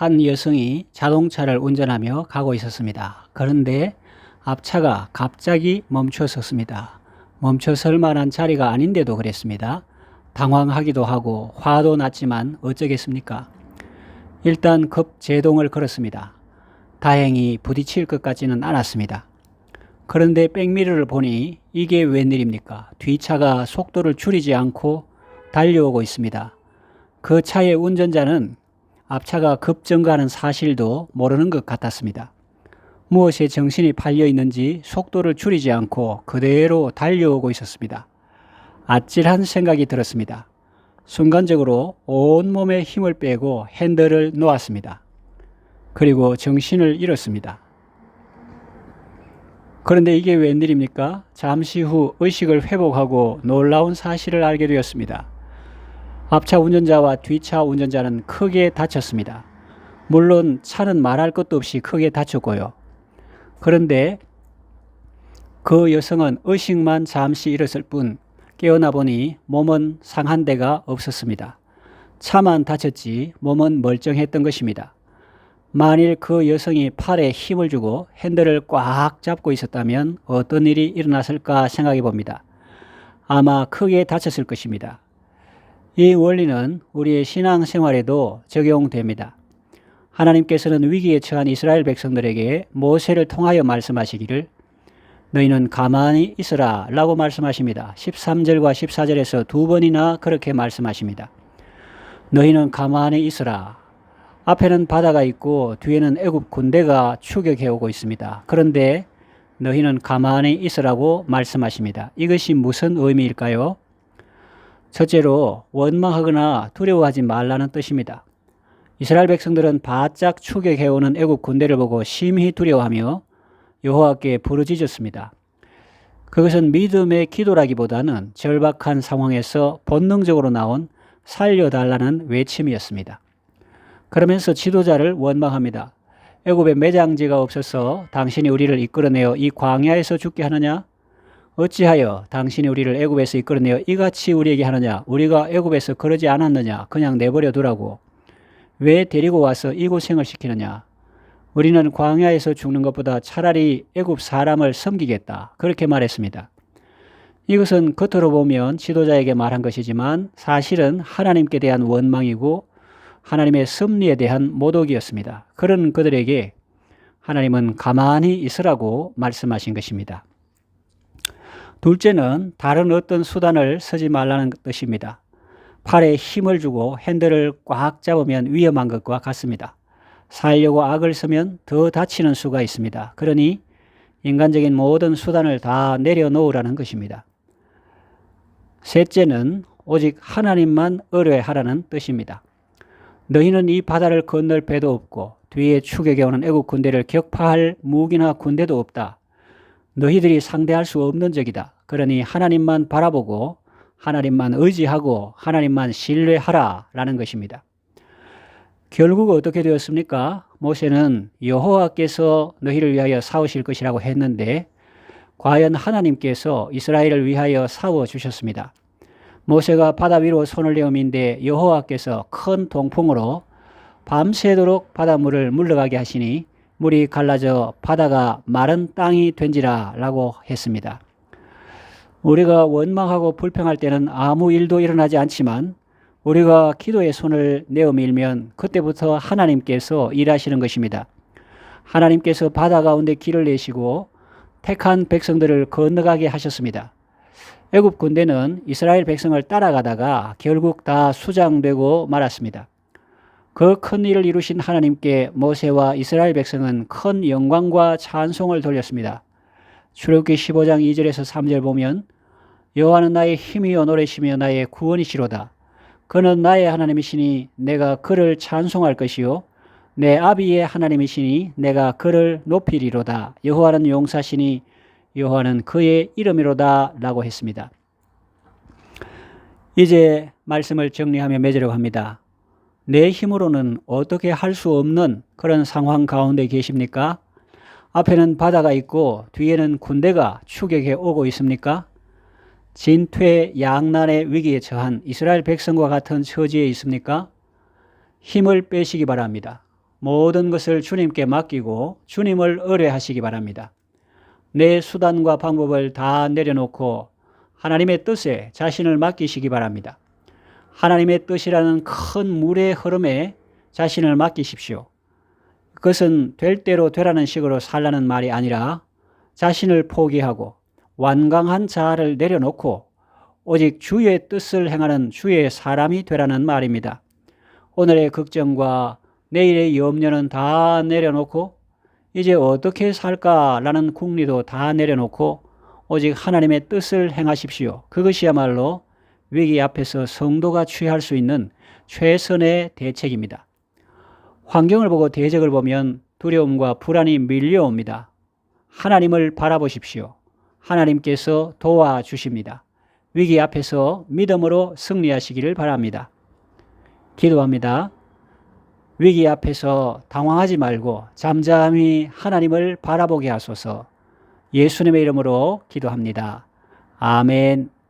한 여성이 자동차를 운전하며 가고 있었습니다. 그런데 앞차가 갑자기 멈춰섰습니다. 멈춰설 만한 자리가 아닌데도 그랬습니다. 당황하기도 하고 화도 났지만 어쩌겠습니까? 일단 급제동을 걸었습니다. 다행히 부딪힐 것 같지는 않았습니다. 그런데 백미러를 보니 이게 웬일입니까? 뒷차가 속도를 줄이지 않고 달려오고 있습니다. 그 차의 운전자는 앞차가 급증가하는 사실도 모르는 것 같았습니다. 무엇에 정신이 팔려 있는지 속도를 줄이지 않고 그대로 달려오고 있었습니다. 아찔한 생각이 들었습니다. 순간적으로 온몸에 힘을 빼고 핸들을 놓았습니다. 그리고 정신을 잃었습니다. 그런데 이게 웬일입니까? 잠시 후 의식을 회복하고 놀라운 사실을 알게 되었습니다. 앞차 운전자와 뒤차 운전자는 크게 다쳤습니다. 물론 차는 말할 것도 없이 크게 다쳤고요. 그런데 그 여성은 의식만 잠시 잃었을 뿐 깨어나 보니 몸은 상한 데가 없었습니다. 차만 다쳤지 몸은 멀쩡했던 것입니다. 만일 그 여성이 팔에 힘을 주고 핸들을 꽉 잡고 있었다면 어떤 일이 일어났을까 생각해 봅니다. 아마 크게 다쳤을 것입니다. 이 원리는 우리의 신앙생활에도 적용됩니다. 하나님께서는 위기에 처한 이스라엘 백성들에게 모세를 통하여 말씀하시기를 너희는 가만히 있으라 라고 말씀하십니다. 13절과 14절에서 두 번이나 그렇게 말씀하십니다. 너희는 가만히 있으라. 앞에는 바다가 있고 뒤에는 애굽 군대가 추격해 오고 있습니다. 그런데 너희는 가만히 있으라고 말씀하십니다. 이것이 무슨 의미일까요? 첫째로 원망하거나 두려워하지 말라는 뜻입니다. 이스라엘 백성들은 바짝 추격해오는 애굽 군대를 보고 심히 두려워하며 여호와께 부르짖었습니다. 그것은 믿음의 기도라기보다는 절박한 상황에서 본능적으로 나온 살려달라는 외침이었습니다. 그러면서 지도자를 원망합니다. 애굽에 매장지가 없어서 당신이 우리를 이끌어내어 이 광야에서 죽게 하느냐? 어찌하여 당신이 우리를 애굽에서 이끌어내어 이같이 우리에게 하느냐? 우리가 애굽에서 그러지 않았느냐? 그냥 내버려 두라고. 왜 데리고 와서 이 고생을 시키느냐? 우리는 광야에서 죽는 것보다 차라리 애굽 사람을 섬기겠다. 그렇게 말했습니다. 이것은 겉으로 보면 지도자에게 말한 것이지만 사실은 하나님께 대한 원망이고 하나님의 섭리에 대한 모독이었습니다. 그런 그들에게 하나님은 가만히 있으라고 말씀하신 것입니다. 둘째는 다른 어떤 수단을 쓰지 말라는 뜻입니다. 팔에 힘을 주고 핸들을 꽉 잡으면 위험한 것과 같습니다. 살려고 악을 쓰면 더 다치는 수가 있습니다. 그러니 인간적인 모든 수단을 다 내려놓으라는 것입니다. 셋째는 오직 하나님만 의뢰하라는 뜻입니다. 너희는 이 바다를 건널 배도 없고 뒤에 추격해 오는 애국 군대를 격파할 무기나 군대도 없다. 너희들이 상대할 수 없는 적이다. 그러니 하나님만 바라보고 하나님만 의지하고 하나님만 신뢰하라 라는 것입니다. 결국 어떻게 되었습니까? 모세는 여호와께서 너희를 위하여 싸우실 것이라고 했는데 과연 하나님께서 이스라엘을 위하여 싸워주셨습니다. 모세가 바다 위로 손을 내어민데 여호와께서 큰 동풍으로 밤새도록 바닷물을 물러가게 하시니 물이 갈라져 바다가 마른 땅이 된지라 라고 했습니다. 우리가 원망하고 불평할 때는 아무 일도 일어나지 않지만 우리가 기도의 손을 내어 밀면 그때부터 하나님께서 일하시는 것입니다. 하나님께서 바다 가운데 길을 내시고 택한 백성들을 건너가게 하셨습니다. 애굽 군대는 이스라엘 백성을 따라가다가 결국 다 수장되고 말았습니다. 그 큰 일을 이루신 하나님께 모세와 이스라엘 백성은 큰 영광과 찬송을 돌렸습니다. 출애굽기 15장 2절에서 3절 보면 여호와는 나의 힘이요 노래시며 나의 구원이시로다. 그는 나의 하나님이시니 내가 그를 찬송할 것이요 내 아비의 하나님이시니 내가 그를 높이리로다. 여호와는 용사시니 여호와는 그의 이름이로다 라고 했습니다. 이제 말씀을 정리하며 맺으려고 합니다. 내 힘으로는 어떻게 할 수 없는 그런 상황 가운데 계십니까? 앞에는 바다가 있고 뒤에는 군대가 추격해 오고 있습니까? 진퇴양난의 위기에 처한 이스라엘 백성과 같은 처지에 있습니까? 힘을 빼시기 바랍니다. 모든 것을 주님께 맡기고 주님을 의뢰하시기 바랍니다. 내 수단과 방법을 다 내려놓고 하나님의 뜻에 자신을 맡기시기 바랍니다. 하나님의 뜻이라는 큰 물의 흐름에 자신을 맡기십시오. 그것은 될 대로 되라는 식으로 살라는 말이 아니라 자신을 포기하고 완강한 자아를 내려놓고 오직 주의 뜻을 행하는 주의 사람이 되라는 말입니다. 오늘의 걱정과 내일의 염려는 다 내려놓고 이제 어떻게 살까라는 궁리도 다 내려놓고 오직 하나님의 뜻을 행하십시오. 그것이야말로 위기 앞에서 성도가 취할 수 있는 최선의 대책입니다. 환경을 보고 대적을 보면 두려움과 불안이 밀려옵니다. 하나님을 바라보십시오. 하나님께서 도와주십니다. 위기 앞에서 믿음으로 승리하시기를 바랍니다. 기도합니다. 위기 앞에서 당황하지 말고 잠잠히 하나님을 바라보게 하소서. 예수님의 이름으로 기도합니다. 아멘.